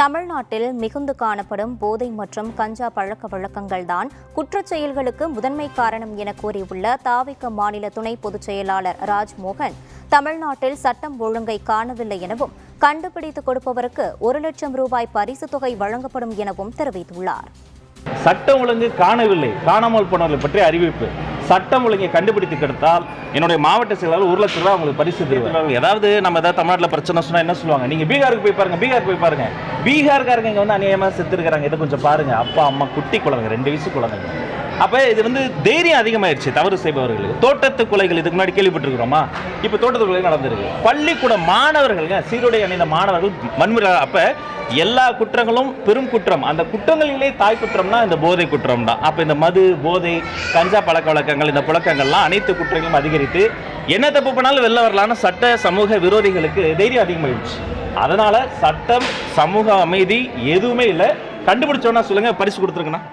தமிழ்நாட்டில் மிகுந்து காணப்படும் போதை மற்றும் கஞ்சா பழக்க வழக்கங்கள்தான் குற்றச் செயல்களுக்கு முதன்மை காரணம் என கூறியுள்ள தாவிக மாநில துணை பொதுச் செயலாளர் ராஜ்மோகன், தமிழ்நாட்டில் சட்டம் ஒழுங்கை காணவில்லை எனவும் கண்டுபிடித்துக் கொடுப்பவருக்கு 1 லட்சம் ரூபாய் பரிசுத் தொகை வழங்கப்படும் எனவும் தெரிவித்துள்ளார். சட்டம் ஒழுங்கு காணவில்லை, காணாமல் போனவர்களை பற்றி அறிவிப்பு. சட்டம் ஒழுங்கை கண்டுபிடித்து கொடுத்தால் என்னுடைய மாவட்ட செயலாளர் 1 லட்சம் ரூபாய் அவங்களுக்கு பரிசு தருவாங்க. ஏதாவது நம்ம ஏதாவது தமிழ்நாட்டில் பிரச்சனை சொன்னா என்ன சொல்லுவாங்க, நீங்க பீகாருக்கு போய் பாருங்க, பீகார்காரங்க இங்க வந்து அநியாயமா செத்து இருக்காங்க, இதை கொஞ்சம் பாருங்க. அப்பா அம்மா குட்டி குழந்தைங்க, 2 வயசு குழந்தைங்க. அப்ப இது வந்து தைரியம் அதிகமாயிருச்சு தவறு செய்பவர்களுக்கு. தோட்டத்து கொலைகள் இதுக்கு முன்னாடி கேள்விப்பட்டிருக்கிறோமா? இப்ப தோட்டத்து கொலை நடந்திருக்கு. பள்ளிக்கூட மாணவர்கள், சீருடை அணிந்த மாணவர்கள் வன்முறை. அப்ப எல்லா குற்றங்களும் பெரும் குற்றம். அந்த குற்றங்களிலே தாய் குற்றம்னா இந்த போதை குற்றம் தான். அப்ப இந்த மது, போதை, கஞ்சா பழக்க வழக்கங்கள், இந்த புழக்கங்கள்லாம் அனைத்து குற்றங்களும் அதிகரித்து என்ன தப்பு பண்ணாலும் வெளில வரலான்னு சட்ட சமூக விரோதிகளுக்கு தைரியம் அதிகமாகிடுச்சு. அதனால சட்டம், சமூக அமைதி எதுவுமே இல்லை. கண்டுபிடிச்சோன்னா சொல்லுங்க, பரிசு கொடுத்துருக்கணும்.